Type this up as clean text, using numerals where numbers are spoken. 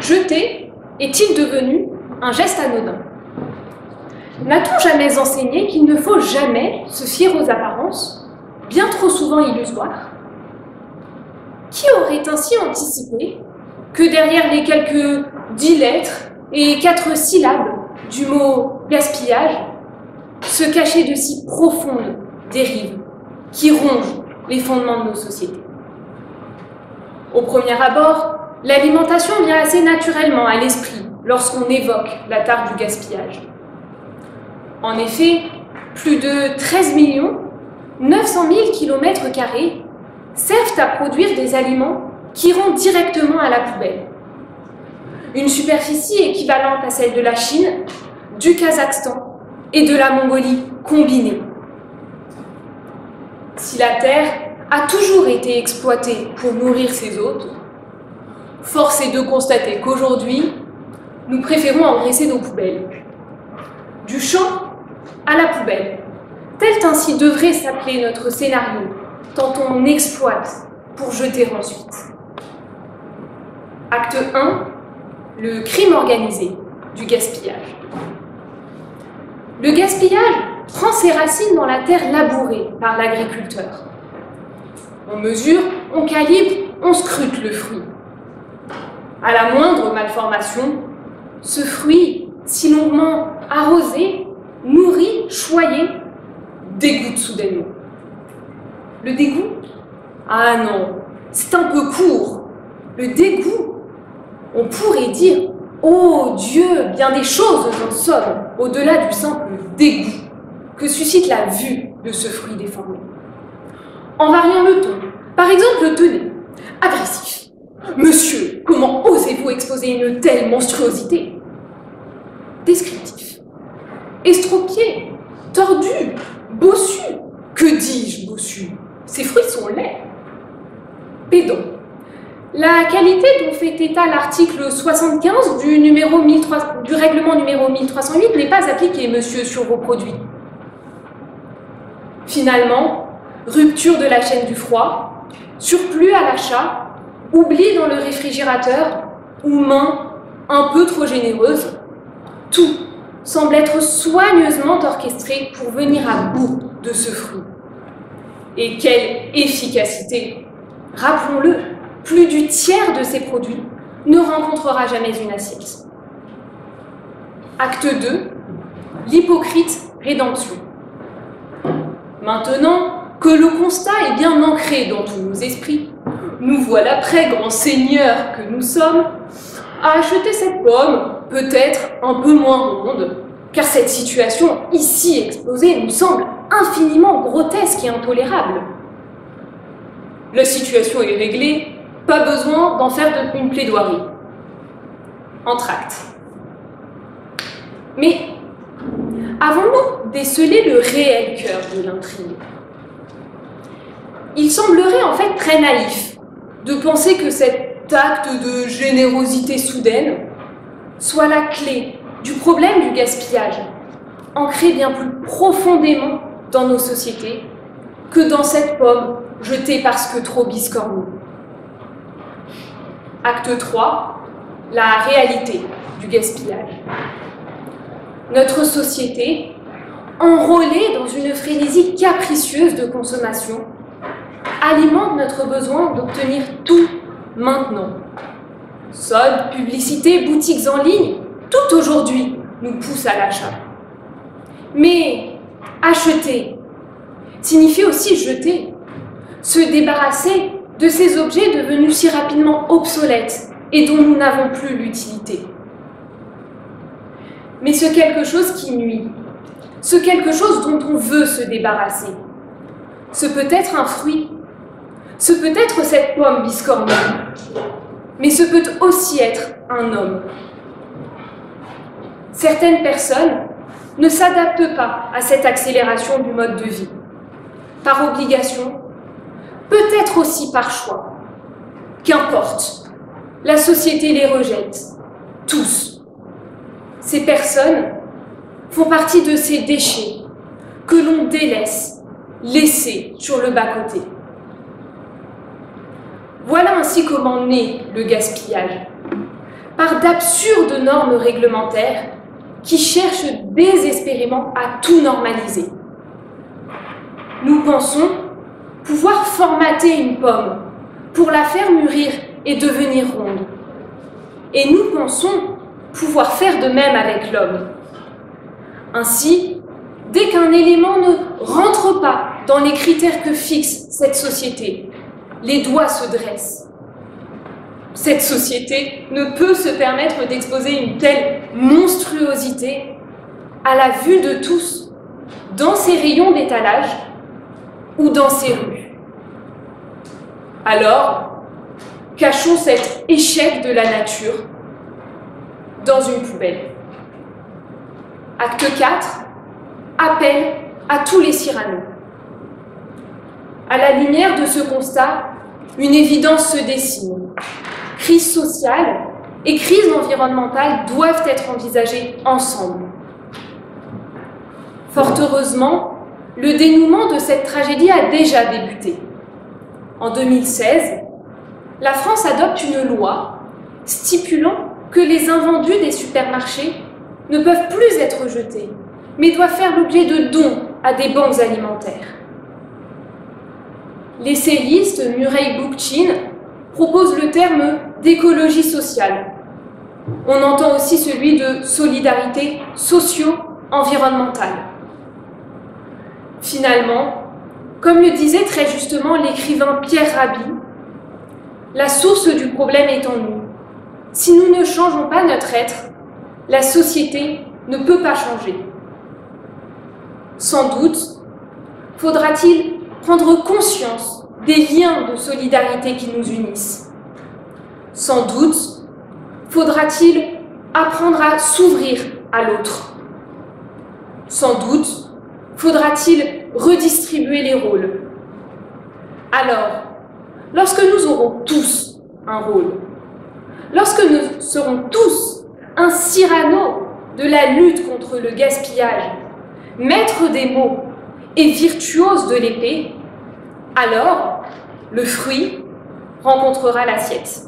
jeter est-il devenu un geste anodin? N'a-t-on jamais enseigné qu'il ne faut jamais se fier aux apparences, bien trop souvent illusoires? Qui aurait ainsi anticipé que derrière les quelques 10 lettres et 4 syllabes du mot gaspillage se cachaient de si profondes dérives qui rongent les fondements de nos sociétés? Au premier abord, l'alimentation vient assez naturellement à l'esprit lorsqu'on évoque la tare du gaspillage. En effet, plus de 13 900 000 km² servent à produire des aliments qui iront directement à la poubelle. Une superficie équivalente à celle de la Chine, du Kazakhstan et de la Mongolie combinée. Si la terre a toujours été exploitée pour nourrir ses hôtes, force est de constater qu'aujourd'hui, nous préférons engraisser nos poubelles. Du champ à la poubelle, tel ainsi devrait s'appeler notre scénario, tant on exploite pour jeter ensuite. Acte 1, le crime organisé du gaspillage. Le gaspillage prend ses racines dans la terre labourée par l'agriculteur. On mesure, on calibre, on scrute le fruit. À la moindre malformation, ce fruit, si longuement arrosé, nourri, choyé, dégoûte soudainement. Le dégoût? Ah non, c'est un peu court. Le dégoût, on pourrait dire, oh Dieu, bien des choses en somme, au-delà du simple dégoût que suscite la vue de ce fruit déformé. En variant le ton, par exemple, tenez, agressif. Monsieur, comment osez-vous exposer une telle monstruosité? Descriptif. Estropié, tordu, bossu. Que dis-je, bossu? Ces fruits sont laids. Pédant. La qualité dont fait état l'article 75 du règlement numéro 1308 n'est pas appliquée, monsieur, sur vos produits. Finalement, rupture de la chaîne du froid, surplus à l'achat, oubli dans le réfrigérateur ou main un peu trop généreuse, tout semble être soigneusement orchestré pour venir à bout de ce fruit. Et quelle efficacité! Rappelons-le, plus du tiers de ces produits ne rencontrera jamais une assiette. Acte 2, l'hypocrite rédemption. Maintenant que le constat est bien ancré dans tous nos esprits, nous voilà prêts, grands seigneurs que nous sommes, à acheter cette pomme, peut-être un peu moins ronde, car cette situation ici exposée nous semble infiniment grotesque et intolérable. La situation est réglée, pas besoin d'en faire une plaidoirie. Entr'acte. Mais avons-nous décelé le réel cœur de l'intrigue? Il semblerait en fait très naïf de penser que cet acte de générosité soudaine soit la clé du problème du gaspillage, ancré bien plus profondément dans nos sociétés que dans cette pomme jetée parce que trop biscornue. Acte 3, la réalité du gaspillage. Notre société, enrôlée dans une frénésie capricieuse de consommation, alimente notre besoin d'obtenir tout maintenant. Soldes, publicités, boutiques en ligne, tout aujourd'hui nous pousse à l'achat. Mais acheter signifie aussi jeter, se débarrasser de ces objets devenus si rapidement obsolètes et dont nous n'avons plus l'utilité. Mais ce quelque chose qui nuit, ce quelque chose dont on veut se débarrasser, ce peut être un fruit, ce peut être cette pomme biscornue, mais ce peut aussi être un homme. Certaines personnes ne s'adaptent pas à cette accélération du mode de vie, par obligation, peut-être aussi par choix. Qu'importe, la société les rejette, tous. Ces personnes font partie de ces déchets que l'on délaisse, laissés sur le bas-côté. Voilà ainsi comment naît le gaspillage. par d'absurdes normes réglementaires qui cherchent désespérément à tout normaliser. Nous pensons pouvoir formater une pomme pour la faire mûrir et devenir ronde. Et nous pensons pouvoir faire de même avec l'homme. Ainsi, dès qu'un élément ne rentre pas dans les critères que fixe cette société, les doigts se dressent. Cette société ne peut se permettre d'exposer une telle monstruosité à la vue de tous, dans ses rayons d'étalage ou dans ses rues. Alors, cachons cet échec de la nature dans une poubelle. Acte 4, appel à tous les Cyrano. À la lumière de ce constat, une évidence se dessine. Crise sociale et crise environnementale doivent être envisagées ensemble. Fort heureusement, le dénouement de cette tragédie a déjà débuté. En 2016, la France adopte une loi stipulant que les invendus des supermarchés ne peuvent plus être jetés, mais doivent faire l'objet de dons à des banques alimentaires. L'essayiste Murray Bookchin propose le terme d'écologie sociale. On entend aussi celui de solidarité socio-environnementale. Finalement, comme le disait très justement l'écrivain Pierre Rabhi, la source du problème est en nous. Si nous ne changeons pas notre être, la société ne peut pas changer. Sans doute, faudra-t-il prendre conscience des liens de solidarité qui nous unissent. Sans doute, faudra-t-il apprendre à s'ouvrir à l'autre. Sans doute, faudra-t-il redistribuer les rôles. Alors, lorsque nous aurons tous un rôle, lorsque nous serons tous un Cyrano de la lutte contre le gaspillage, maître des mots et virtuose de l'épée, alors le fruit rencontrera l'assiette.